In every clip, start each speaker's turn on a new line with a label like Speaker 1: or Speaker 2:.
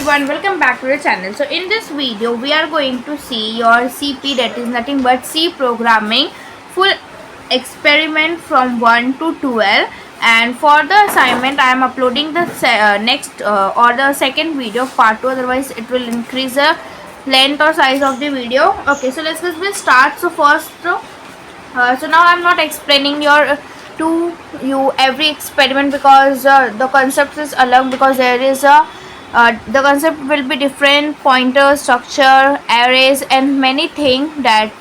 Speaker 1: everyone, welcome back to the channel. So in this video we are going to see your CP, that is nothing but C programming full experiment from 1 to 12, and for the assignment I am uploading the next or the second video part 2, otherwise it will increase the length or size of the video. Okay, so let's start. So first so now I'm not explaining your to you every experiment because the concept is along, because there is a the concept will be different, pointer structure, arrays and many things that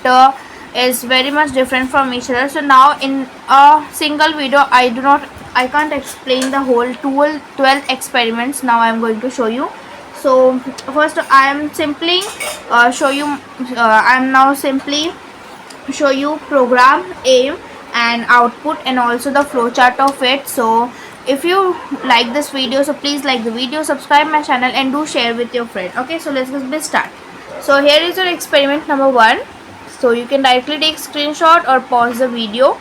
Speaker 1: is very much different from each other. So now in a single video I can't explain the whole 12 experiments. Now I'm going to show you. So first I am simply I'm now simply show you program, aim and output, and also the flowchart of it. So if you like this video, so please like the video, subscribe my channel and do share with your friend. Okay, so let's start. So here is your experiment number 1. So you can directly take screenshot or pause the video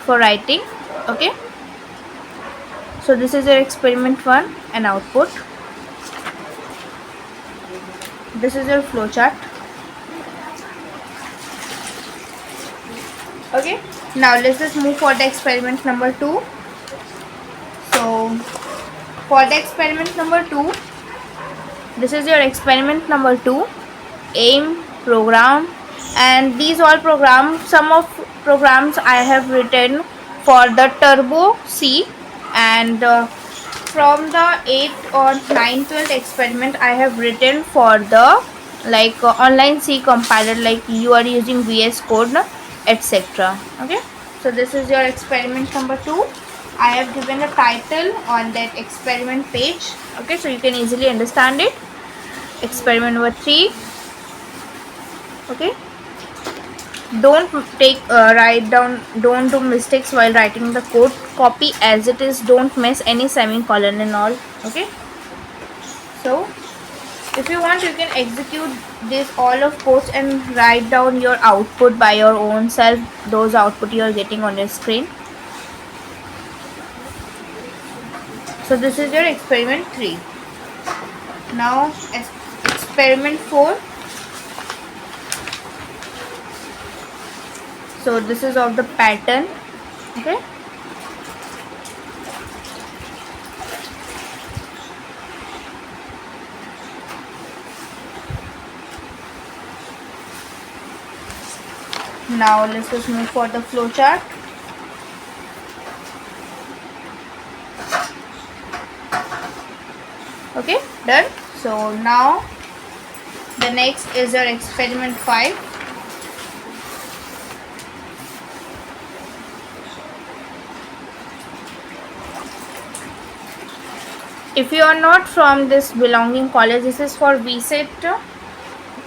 Speaker 1: for writing. Okay, so this is your experiment 1 and output. This is your flowchart. Okay, now let's just move for the experiment number 2. So for the experiment number 2, this is your experiment number 2, aim, program, and these all programs, some of programs I have written for the turbo C, and from the 8 or 9 12 experiment I have written for the online C compiler, like you are using VS Code, etc. Okay, so this is your experiment number 2. I have given a title on that experiment page. Okay, so you can easily understand it. Experiment number 3. Okay, don't write down, don't do mistakes while writing the code, copy as it is, don't miss any semicolon and all. Okay, so if you want, you can execute this all of codes and write down your output by your own self, those output you are getting on your screen. So this is your experiment 3. Now experiment 4. So this is of the pattern. Okay, now let's just move for the flowchart. Okay, done. So now the next is your experiment 5. If you are not from this belonging college, this is for VSET,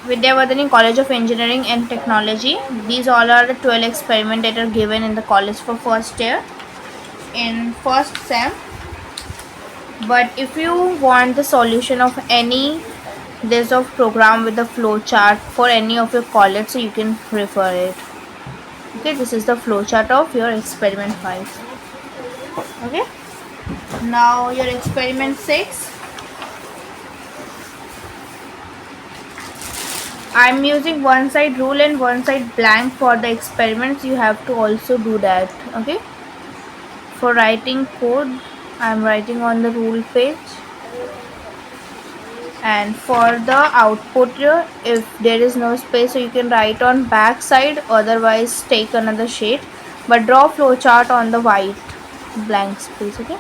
Speaker 1: Vidyavardhini College of Engineering and Technology. These all are the 12 experiments that are given in the college for first year in first sem. But if you want the solution of any this of program with the flowchart for any of your college, so you can refer it. Okay, this is the flowchart of your experiment 5. Okay, now your experiment 6. I am using one side rule and one side blank for the experiments. You have to also do that. Okay, for writing code I am writing on the rule page, and for the output if there is no space, so you can write on back side, otherwise take another sheet, but draw flowchart on the white blank space. Okay,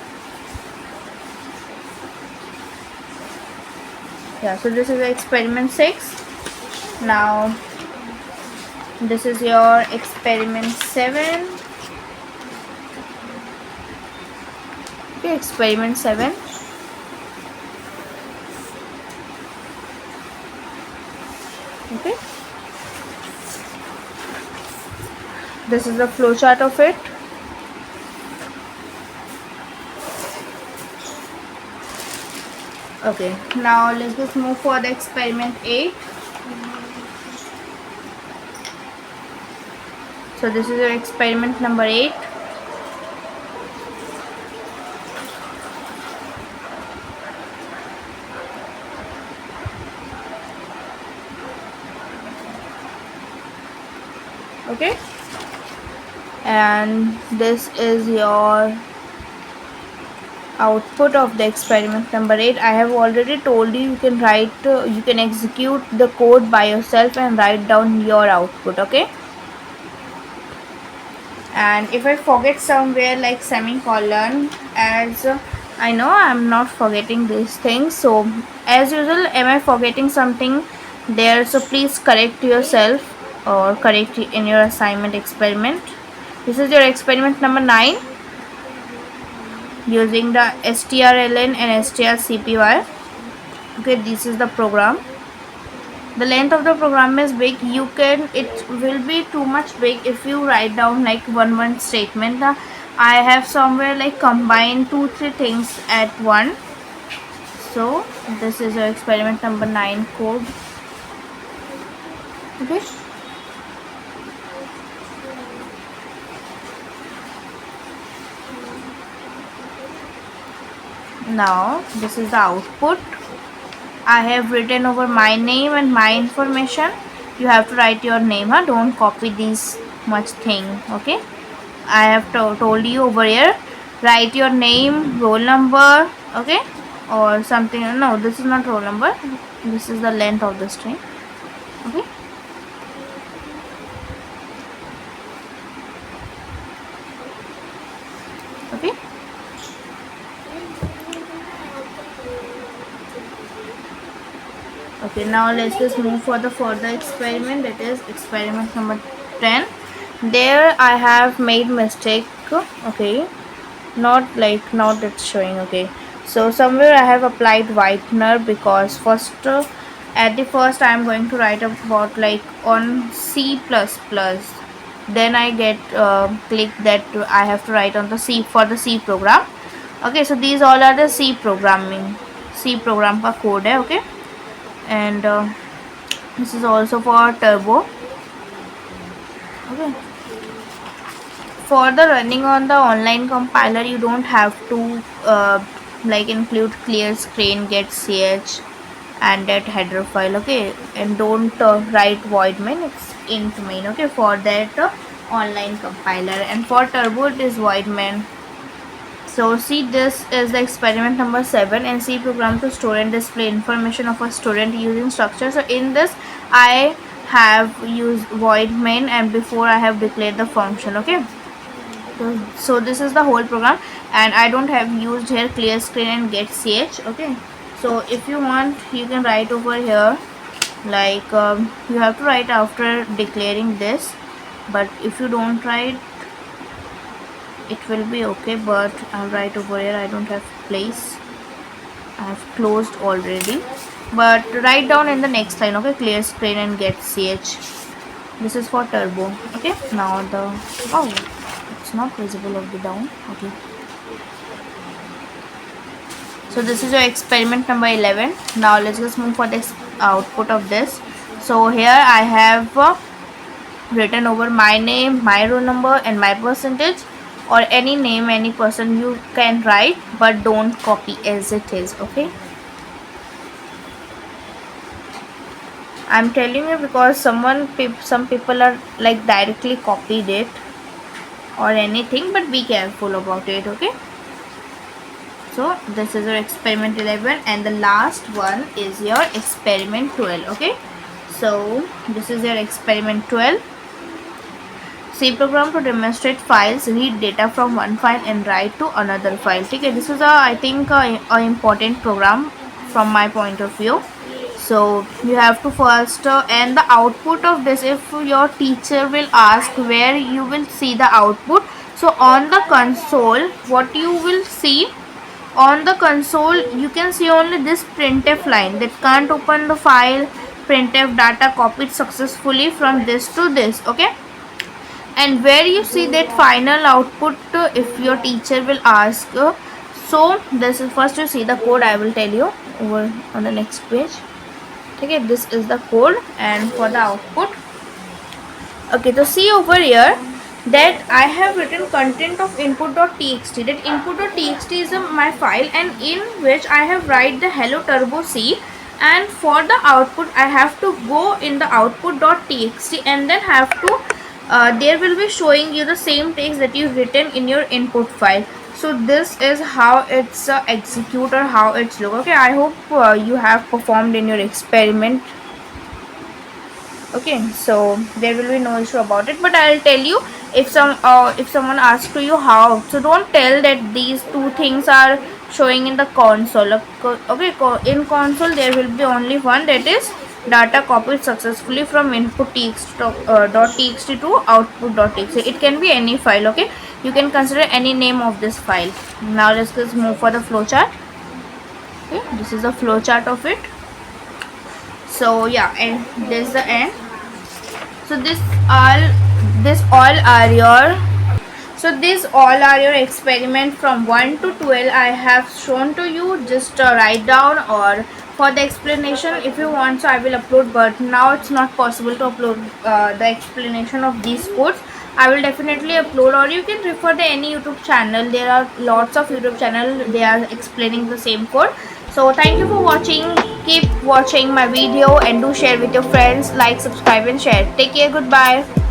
Speaker 1: yeah, so this is experiment 6. Now this is your experiment 7. Okay, experiment 7. Okay, this is the flowchart of it. Okay, now let's just move for the experiment 8. So this is your experiment number 8. Okay, and this is your output of the experiment number 8. I have already told you, you can write, you can execute the code by yourself and write down your output. Okay, and if I forget somewhere like semicolon, as I know I'm not forgetting these things, so as usual, am I forgetting something there? So please correct yourself or correct it in your assignment experiment. This is your experiment number 9 using the strln and strcpy. Okay, this is the program. The length of the program is big. You can, it will be too much big if you write down like one statement. I have somewhere like combined 2-3 things at one. So this is your experiment number 9 code. Okay, now this is the output. I have written over my name and my information. You have to write your name, huh? Don't copy this much thing. Okay, I have told you over here, write your name, roll number, okay, or something. No, this is not roll number, this is the length of the string. Okay, okay, okay. Now let's just move for the further experiment. That is experiment number 10. There I have made mistake. Okay, not it's showing. Okay, so somewhere I have applied whitener, because first at the first I am going to write about like on C++, then I get click that I have to write on the C for the C program. Okay, so these all are the C programming, C program ka code hai. Okay, and this is also for turbo. Okay, for the running on the online compiler, you don't have to like include clear screen, get ch and that header file. Okay, and don't write void main, it's int main. Okay, for that online compiler, and for turbo it is void main. So see, this is the experiment number 7, and C program to store and display information of a student using structure. So in this I have used void main, and before I have declared the function. Okay, so this is the whole program, and I don't have used here clear screen and get ch. Okay, so if you want, you can write over here like you have to write after declaring this, but if you don't write, it will be okay. But I'll write over here, I don't have place, I have closed already, but write down in the next line. Okay, clear screen and get ch. This is for turbo. Okay, now the, oh, it's not visible of the down. Okay, so this is your experiment number 11. Now let's just move for the output of this. So here I have written over my name, my roll number and my percentage, or any name, any person you can write, but don't copy as it is. Okay, I'm telling you because some people are like directly copied it or anything, but be careful about it. Okay, so this is your experiment 11, and the last one is your experiment 12. Okay, so this is your experiment 12. C program to demonstrate files, read data from one file and write to another file. Okay, this is I think a important program from my point of view. So you have to first and the output of this, if your teacher will ask where you will see the output, so on the console what you will see, on the console you can see only this printf line, that can't open the file, printf data copied successfully from this to this. Okay, and where you see that final output, if your teacher will ask, so this is, first you see the code, I will tell you over on the next page. Okay, this is the code, and for the output, okay, so see over here that I have written content of input.txt. that input.txt is my file, and in which I have write the hello turbo C, and for the output I have to go in the output.txt and then have to there will be showing you the same text that you've written in your input file. So this is how it's execute or how it's look. Okay, I hope you have performed in your experiment. Okay, so there will be no issue about it, but I'll tell you, if someone asks to you how, so don't tell that these two things are showing in the console. Okay, in console there will be only one, that is data copied successfully from input txt .txt to output .txt. It can be any file. Okay, you can consider any name of this file. Now let's just move for the flowchart. Okay, this is a flowchart of it. So yeah, and this is the end. So this all are your these all are your experiment from 1 to 12 I have shown to you. Just write down, or for the explanation if you want, so I will upload, but now it's not possible to upload the explanation of these codes. I will definitely upload, or you can refer to any YouTube channel. There are lots of YouTube channel, they are explaining the same code. So thank you for watching. Keep watching my video and do share with your friends. Like, subscribe and share. Take care. Goodbye.